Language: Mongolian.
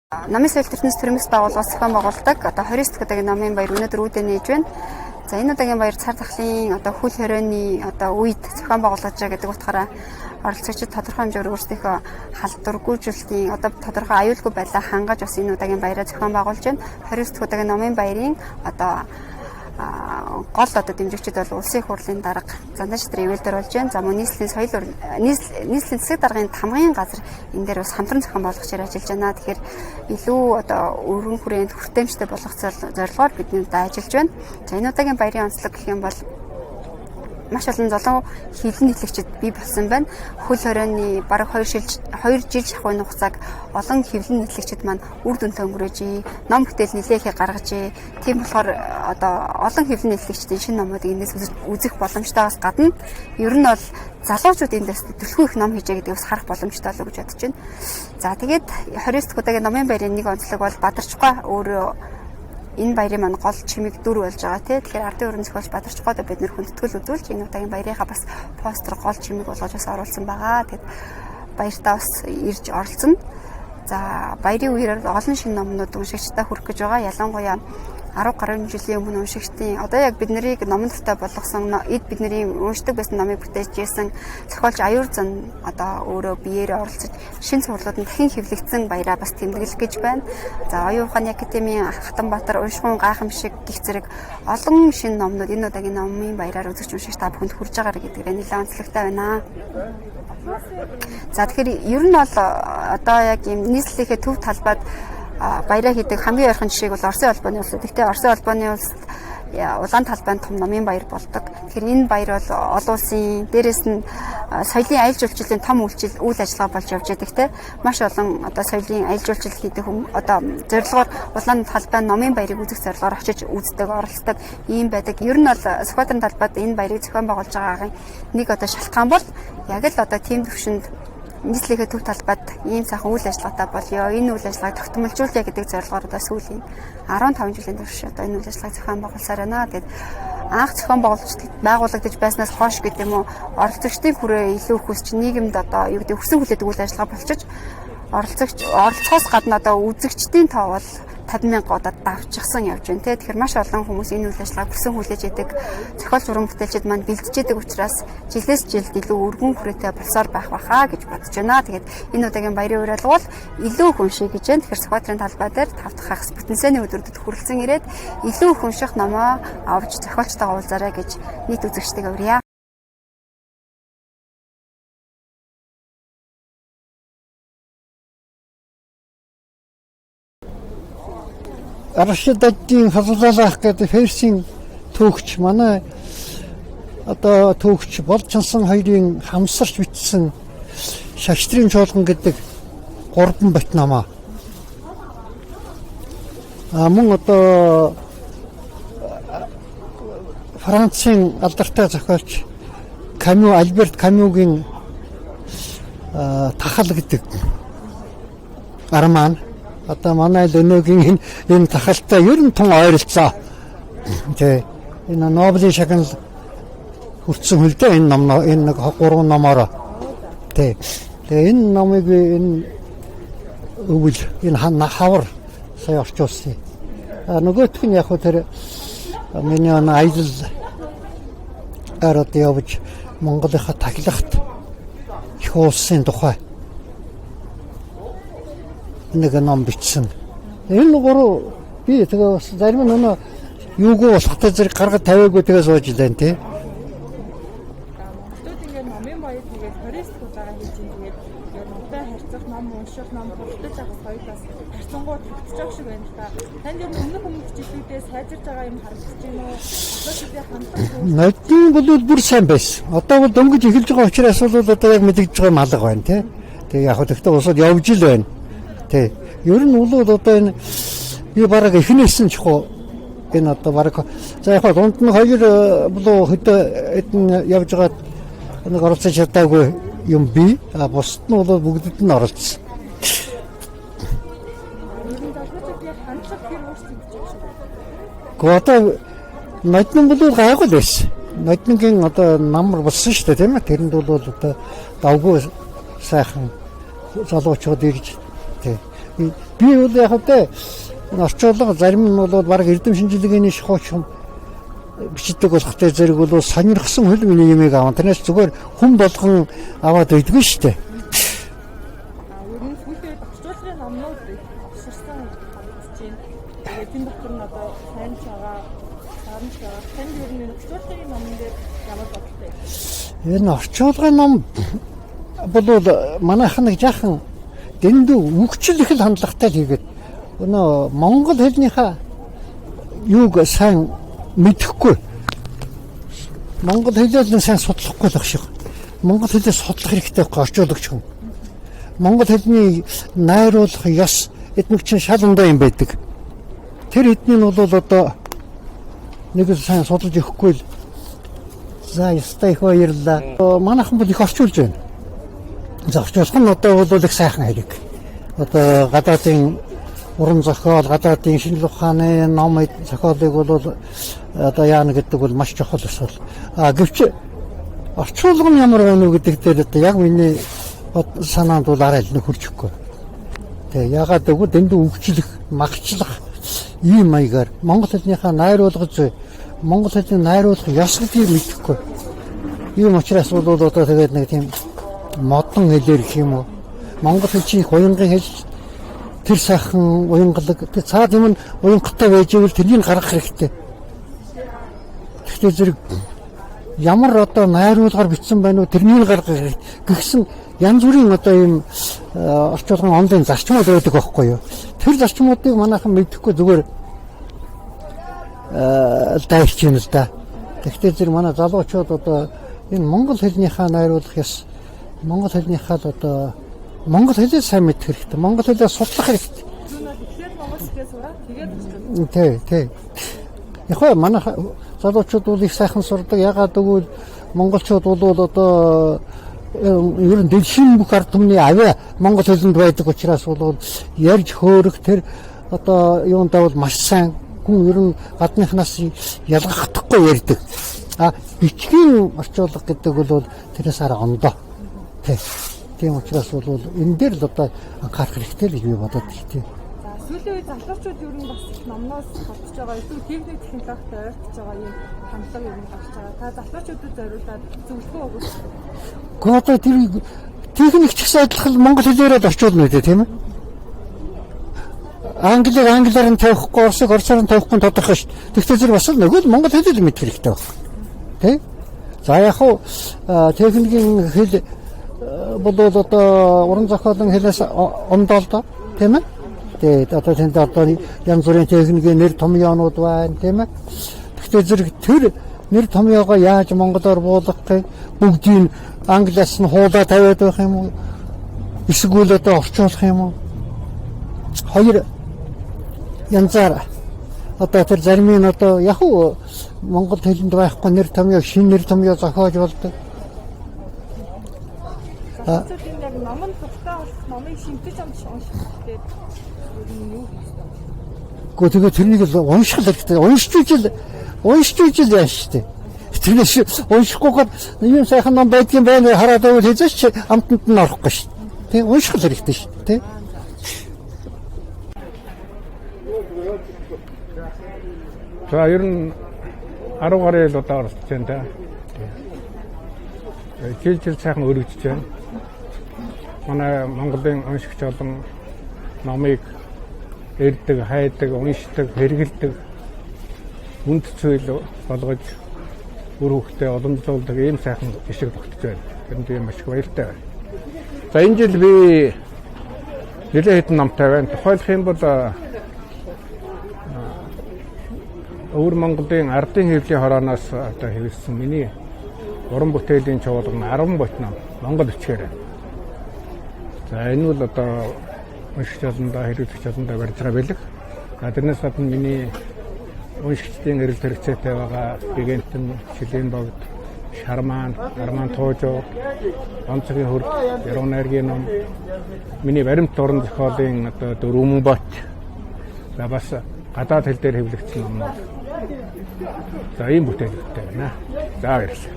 Намын соёл ертөнцийн төрөмс байгууллагаас зохион байгуулдаг. Одоо 29 дахь удаагийн намын баяр өнөөдөр үүдээ нээж байна. За энэ удаагийн баяр цар тахлын хөл хорионы үед зохион байгуулж байгаа гэдэг утгаараа оролцогчид тодорхой хэмжээгээр өөрсдийнхөө халдваргүйжүүлэлтийн тодорхой аюулгүй байдлаа хангаж бас энэ удаагийн баяраа зохион байгуулж байна. 29 дахь удаагийн намын баярын гол дэмжигчид бол улсын их хурлын дарга Зандан шидрийн ивэлдэр болж байна. За мөн нийслэлийн засаг даргын тамгын газар энэ дээр бас хамтран зохион байгуулагчаар ажиллаж байна. Тэгэхээр илүү өргөн хүрээнд хүртээмжтэй болгох зорилгоор бидний ажиллаж байна. За энэ удаагийн баярын онцлог гэх юм бол маш олон золон хилэн нийтлэгчид бий болсон байна. Хөл хорионы бараг 2 жил шахуйн хугацааг олон хилэн нийтлэгчид маань үр дүнтэй өнгөрөөж, ном бүтээл нэлээхээ гаргаж, тийм болохоор олон хилэн нийтлэгчдийн шинэ номуудыг энэс үзэх боломжтойгоос гадна ер нь бол залуучууд эндээс төлхөө их ном хийжээ гэдгийг бас харах боломжтой болов уу гэж бодож байна. За тэгээд 29 дахь удаагийн намын баярын нэг онцлог бол Бадарчгүй өөрөө энэ баярын маань гол чимэг дүр болж байгаа тий. Тэгэхээр ардын өрн зохиолч Бадарчгойд бид нэр хүндэтгэл үзүүлж энэ удаагийн баярынхаа бас постэр гол чимэг болгож бас оруулсан байгаа. Тэгээд баяртаа бас ирж оролцсон. За баярын үеэр олон шинэ номнууд уншигчтай хүрэх гэж байгаа. Ялангуяа 10 гаруй жилийн өмнө уншигчдын яг бид нарыг номон дуртай болгосон бид нарын уншдаг байсан номыг бүтээж ирсэн зохиолч Аюур Зан өөрөө биеэрээ оролцож шинэ сурлуудад дахин хэвлэгдсэн баяраа бас тэмдэглэх гэж байна. За Оюун ухааны академийн Хатанбаатар уншгуун гайхамшиг гих зэрэг олон шинэ номнууд энэ удаагийн номын баяраар үзэгч уншигч та бүхэнд хүрж байгаа гэдгээр нэлээд онцлогтой байна. За тэгэхээр ер нь бол яг ийм нийслэлийнхээ төв талбайд баяраа хийдэг хамгийн ойрхон жишээг бол Оросын холбооны улс. Гэхдээ Оросын холбооны улсад улаан талбайд том намын баяр болдог. Тэгэхээр энэ баяр бол олон улсын дээрээс нь соёлын аялал жуулчлалын том үйл ажиллагаа болж явж байдаг те. Маш олон соёлын аялал жуулчлал хийдэг зорилгоор улаан талбайн намын баярыг үзэх зорилгоор очиж үздэг, оролцдог ийм байдаг. Ер нь бол Сүхбаатарын талбайд энэ баярыг зохион байгуулж байгаагийн нэг шалтгаан бол яг л тийм төвшөнд нийслэлийн төв талбайд ийм сайхан үйл ажиллагаатай болёо. Энэ үйл ажиллагааг тогтмолжуулъя гэдэг зорилгоор сүүлийн 15 жилийн турш энэ үйл ажиллагааг зохион байгуулсаар байна. Тэгээд анх зохион байгуулагдаж байснаас хойш гэдэг юм уу оролцогчдын хүрээ илүү хүсч нийгэмд хүсэн хүлээдэг үйл ажиллагаа болчих оролцохоос гадна үзэгчдийн тоо бол 50,000 давчихсан явж байна. Тэгэхээр маш олон хүмүүс энэ үйл ажиллагааг хүсэн хүлээж яадаг зохиолч уран бүтээлчид маань бэлтжиж учраас жилээс жилд илүү өргөн хүрээтэй болсоор байх байхаа гэж бодож байна. Тэгээд энэ удаагийн баярын уриалга бол илүү их уншиг гэж байна. Тэгэхээр Сүхбаатарын талбай дээр 5 дахь хагас бүтэнсэний өдрүүдэд хүрэлцэн ирээд илүү их унших номоо авч зохиолчтойгоо уулзаарай гэж нийт үзэгчдэйгээ урья. Аршидадын хазуулах гэдэг ферсийн түүхч манай түүхч Болчинсон хоёрын хамсарч бичсэн Шагштрын чуулган гэдэг 3 бат намаа. Мөн Францын алдартай зохиолч Альберт Камюгийн тахал гэдэг арман манай л өнөөгийн энэ тахалтай ер нь тун ойролцоо. Тэ энэ Нобелийн шагнал хүртсэн хөлдөө энэ 3 номоор. Тэ энэ номыг энэ өвөл энэ хавар сая орчуулсан. Нөгөөх нь яг тэр миний аялал арад явж Монголынхаа тахилагт их улсын тухай нэг ном бичсэн. Энэ 3 би тэгээ бас зарим нь юугүй болохтой зэрэг гаргаж тавиагүй тэгээ сууж илэн тий. Тэгээд номын баяр тэгээд 29 удаагаа хийж тэгээд номтой харьцах, ном унших, ном хурдж авах хоёулаас харьцангуй тогтцож шиг байна та. Танд ер нь өмнөх жилүүдээ сайжирж байгаа юм харагдаж байна уу? Асуудлыг хандах. Нодын бол бүр сайн байсан. Одоо бол дөнгөж эхэлж байгаа учраас бол яг мэдэгдэж байгаа юм алга байна тий. Тэгээ яг хөтөлтөд усад явж ил байна. Тэ. Ер нь бол энэ би бараг эхнээс нь чихөө энэ бараг за яг дунд нь 2 болоо хөдөө эдэн явж байгаа нэг оролцож чадаагүй юм би бусд нь бол бүгдэд нь оролцсон. Гото нодны бол гайгүй л байсан. Нодныгийн намар болсон шүү дээ тийм ээ. Тэрэнд бол давгүй сайхан залуучууд ирж Би бол яг тэ орчуулга зарим нь бол баг эрдэм шинжилгээний шахууч бичдэг болохтой зэрэг бол сонирхсан хөл миний юмыг аван тэрнээс зүгээр хүн болгон аваад байдгүй шүү дээ. Ер нь сүүлийн орчуулгын номнууд огширсан харагдаж байна. Тэгээд энэ дотор нь одоо сайн цагаа, саран цагаа, тань ер нь орчуулгын номн дээр ямар бодолтой? Энэ орчуулгын ном бол манайх нэг жаахан дэндүү үгчил их л хандлагатай хийгээд өнөө монгол хэлнийхээ юуг сайн мэдэхгүй. Монгол хэлийг нь сайн судлахгүй л шиг. Монгол хэлийг судлах хэрэгтэй байхгүй орчуулагч хүн. Монгол хэлний найруулах ёс эднэг чинь шал ундаа юм байдаг. Тэр эдний нь бол одоо нэг сайн судалж өгөхгүй л за ястай их баярлаа. Манайхан бол их орчуулж байна. За орчуулах нь одоо бол их сайхан хэрэг. Одоо гадаадын уран зохиол, гадаадын шинжлэх ухааны ном зохиолыг бол одоо яана гэдэг бол маш чухал асуудал. Гэвч орчуулга нь ямар байна уу гэдэг дээр одоо яг миний санаанд бол арай л нэг хурцхгүй. Тэгээ ягаад гэвэл дэндүү үгчлэх, магчлах ийм маягаар монгол хэлнийхээ найруулгаж, монгол хэлний найруулах ёс гэдгийг мэдэхгүй. Ийм учраас бол одоо тэгээд нэг тийм модон хэлээр гэх юм уу. Монгол хэл чинь уянгын хэл тэр сайхан уянгалаг тэр цаад юм нь уянгахтай байж ивэл тэрийг гаргах хэрэгтэй. Тэгтээ зэрэг ямар одоо найруулгаар бичсэн байна уу тэрнийг гаргах хэрэгтэй. Гэхдээ янз бүрийн одоо ийм орчуулгын онлайн зарчмууд байдаг байхгүй юу? Тэр зарчмуудыг манайхан мэдэхгүй зүгээр дайрч юм л да. Тэгтээ зэрэг манай залуучууд одоо энэ монгол хэлнийхээ найруулах ёс монгол хэлнийхээ одоо монгол хэлийг сайн мэдэх хэрэгтэй. Монгол хэлийг судлах хэрэгтэй. Тэгэхээр монгол хэлээр сураад тэгээд тий. Яг хөө манай залуучууд бол их сайхан сурдаг. Ягаад гэвэл монголчууд бол одоо ер нь дэлхийн бүх ард түмний аваа монгол хэлэнд байдаг учраас бол ярьж хөөрөх тэр одоо юундаа бол маш сайн хүн ер нь гадныхнаас ялгахдаггүй ярьдаг. Бичгийн орчуулга гэдэг бол тэрээс арай ондоо. Тийм учраас бол энэ дээр л одоо анхаарах хэрэгтэй л би бодод тийм. За сүүлийн үед залуучууд ер нь бас номноос хавчж байгаа эсвэл техник технологитой ойртож байгаа юм хандлага юм гарч байгаа. Та залуучуудад зориулаад зөвлөгөө өгөх. Гэхдээ одоо тэр техник ч гэсэн адилхан монгол хэлээрээ орчуулна үү тийм ээ? Англиар нь тавихгүй, орсоор нь тавихгүй тодорхой шүү дээ. Тэгвэл зэрэг бас л нөгөө монгол хэлийг мэдэх хэрэгтэй байна. Тэ? За яг хуу техникийн хэл бол одоо уран зохиолын хэлээс ондоо л доо тийм ээ. Тэгээд одоо тэнд одоо янз бүрийн техникийн нэр томьёонууд байна тийм ээ. Тэгвэл зэрэг тэр нэр томьёогоо яаж монголоор буулгах вэ? Бүгдийг англиас нь хуулаа тавиад байх юм уу? Эсвэл одоо орчуулах юм уу? Хоёр янзаар одоо тэр зарим нь одоо яг уу монгол хэлэнд байхгүй нэр томьёо, шинэ нэр томьёо зохиож болдог. Тэгэхээр яг номон тухтай болох номыг шимтэж унших гэдэг юу хийх вэ? Гэхдээ тэгээ тэрнийг л унших хэрэгтэй. Уншиж л яаш штэ. Тэрнээс уншихгүйгээр юм сайхан ном байдгийн байна хараад байвал хэзээ ч амтнд нь орохгүй штэ. Тэг унших хэрэгтэй штэ. Тэг. За ер нь 10 гаруй жил одоо оролцож байна да. Жил сайхан өргөжж байна. Манай Монголын уншигч олон номыг эрдэг, хайдаг, уншдаг, хэрэгэлдэг үнд цэвэл болгож үр хөвгтөө уламжлуулдаг ийм сайхан жишг тогтож байна. Тэнд ийм маш их баяртай байна. За энэ жил би нэлээд хэдэн номтой байна. Тухайлх юм бол өвөр Монголын ардын хэвлийн хорооноос одоо хэвлсэн миний уран бүтээлийн чуулга нь 10 бот ном Монгол бичгээр. За энэ бол одоо уншигч олондоо хэрэглэгч олондоо барьж байгаа бэлэг. Тэрнээс гадна миний уншигчдын эрэл хэрэгцээтэй байгаа Бигэнтэн, Шилийн богд, Шарман, Арман Туужуу, онцгийн хөрд, Яруу найргийн ном, миний баримт уран зохиолын одоо дөрвөн бот. За бас гадаад хэл дээр хэвлэгдсэн номнууд. За ийм бүтээлтэй байна. За баярлалаа.